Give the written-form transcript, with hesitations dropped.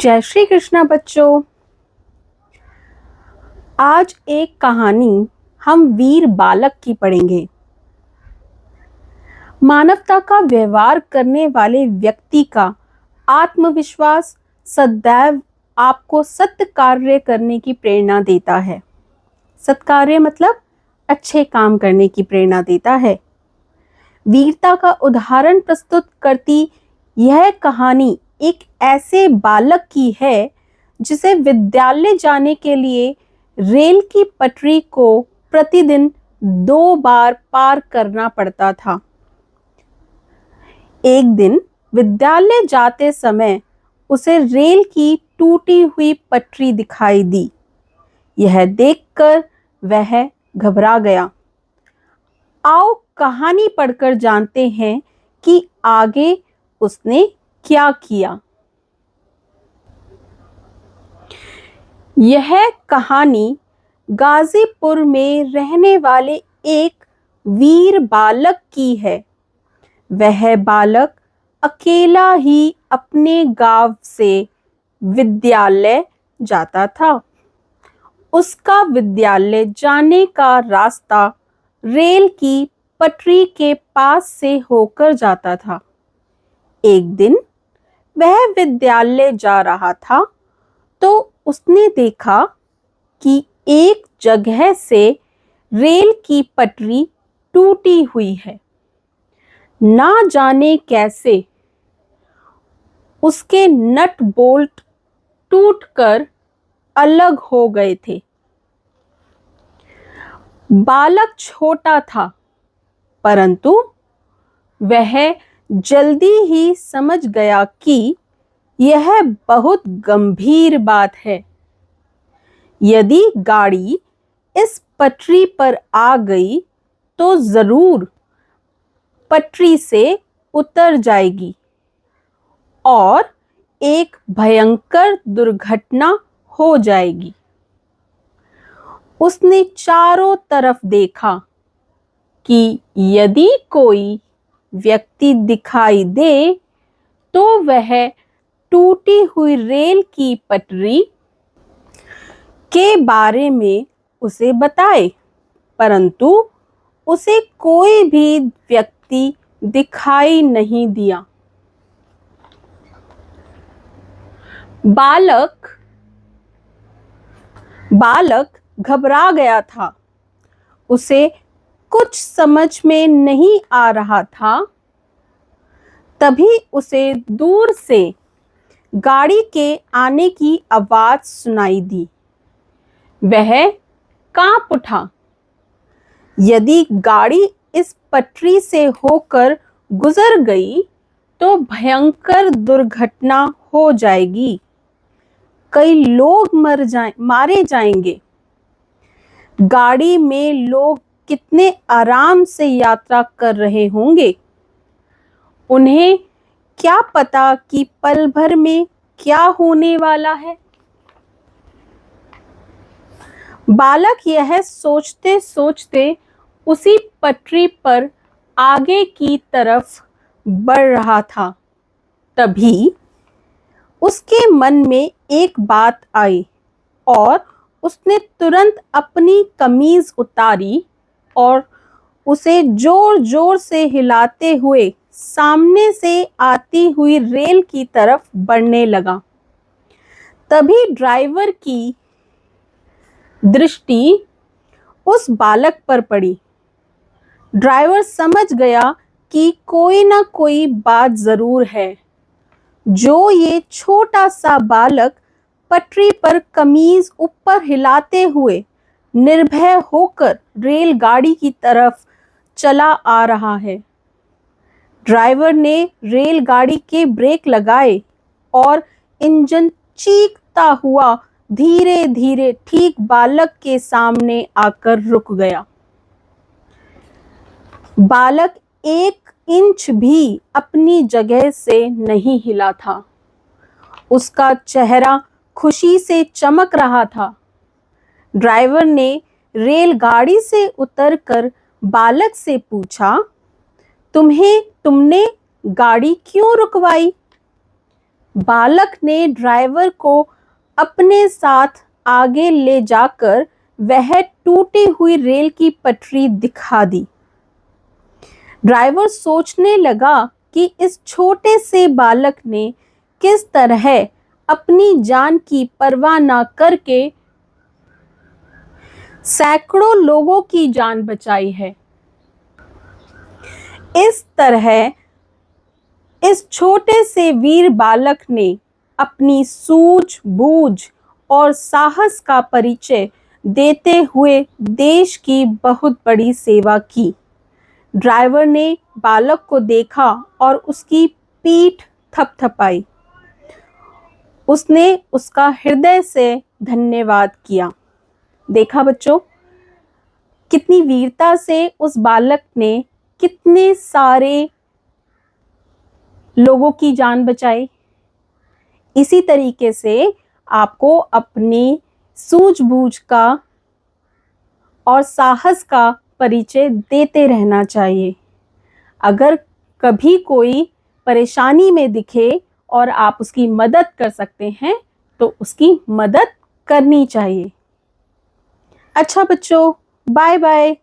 जय श्री कृष्णा बच्चों। आज एक कहानी हम वीर बालक की पढ़ेंगे। मानवता का व्यवहार करने वाले व्यक्ति का आत्मविश्वास सदैव आपको सत्य कार्य करने की प्रेरणा देता है। सत्कार्य मतलब अच्छे काम करने की प्रेरणा देता है। वीरता का उदाहरण प्रस्तुत करती यह कहानी एक ऐसे बालक की है जिसे विद्यालय जाने के लिए रेल की पटरी को प्रतिदिन 2 बार पार करना पड़ता था। एक दिन विद्यालय जाते समय उसे रेल की टूटी हुई पटरी दिखाई दी। यह देखकर वह घबरा गया। आओ कहानी पढ़कर जानते हैं कि आगे उसने क्या किया। यह कहानी गाजीपुर में रहने वाले एक वीर बालक की है। वह बालक अकेला ही अपने गांव से विद्यालय जाता था। उसका विद्यालय जाने का रास्ता रेल की पटरी के पास से होकर जाता था। एक दिन वह विद्यालय जा रहा था तो उसने देखा कि एक जगह से रेल की पटरी टूटी हुई है। ना जाने कैसे उसके नट बोल्ट टूटकर अलग हो गए थे। बालक छोटा था, परंतु वह जल्दी ही समझ गया कि यह बहुत गंभीर बात है। यदि गाड़ी इस पटरी पर आ गई तो जरूर पटरी से उतर जाएगी और एक भयंकर दुर्घटना हो जाएगी। उसने चारों तरफ देखा कि यदि कोई व्यक्ति दिखाई दे तो वह टूटी हुई रेल की पटरी के बारे में उसे बताए, परंतु उसे कोई भी व्यक्ति दिखाई नहीं दिया। बालक घबरा गया था। उसे कुछ समझ में नहीं आ रहा था। तभी उसे दूर से गाड़ी के आने की आवाज सुनाई दी। वह कांप उठा। यदि गाड़ी इस पटरी से होकर गुजर गई तो भयंकर दुर्घटना हो जाएगी। कई लोग मारे जाएंगे। गाड़ी में लोग कितने आराम से यात्रा कर रहे होंगे। उन्हें क्या पता कि पल भर में क्या होने वाला है। बालक यह सोचते सोचते उसी पटरी पर आगे की तरफ बढ़ रहा था। तभी उसके मन में एक बात आई और उसने तुरंत अपनी कमीज उतारी और उसे जोर जोर से हिलाते हुए सामने से आती हुई रेल की तरफ बढ़ने लगा। तभी ड्राइवर की दृष्टि उस बालक पर पड़ी। ड्राइवर समझ गया कि कोई ना कोई बात जरूर है जो ये छोटा सा बालक पटरी पर कमीज ऊपर हिलाते हुए निर्भय होकर रेलगाड़ी की तरफ चला आ रहा है। ड्राइवर ने रेलगाड़ी के ब्रेक लगाए और इंजन चीखता हुआ धीरे धीरे ठीक बालक के सामने आकर रुक गया। बालक 1 इंच भी अपनी जगह से नहीं हिला था। उसका चेहरा खुशी से चमक रहा था। ड्राइवर ने रेलगाड़ी से उतरकर बालक से पूछा, तुमने गाड़ी क्यों रुकवाई? बालक ने ड्राइवर को अपने साथ आगे ले जाकर वह टूटी हुई रेल की पटरी दिखा दी। ड्राइवर सोचने लगा कि इस छोटे से बालक ने किस तरह अपनी जान की परवाह न करके सैकड़ों लोगों की जान बचाई है। इस तरह इस छोटे से वीर बालक ने अपनी सूझबूझ और साहस का परिचय देते हुए देश की बहुत बड़ी सेवा की। ड्राइवर ने बालक को देखा और उसकी पीठ थपथपाई। उसने उसका हृदय से धन्यवाद किया। देखा बच्चों, कितनी वीरता से उस बालक ने कितने सारे लोगों की जान बचाई। इसी तरीके से आपको अपनी सूझबूझ का और साहस का परिचय देते रहना चाहिए। अगर कभी कोई परेशानी में दिखे और आप उसकी मदद कर सकते हैं तो उसकी मदद करनी चाहिए। अच्छा बच्चों, बाय बाय।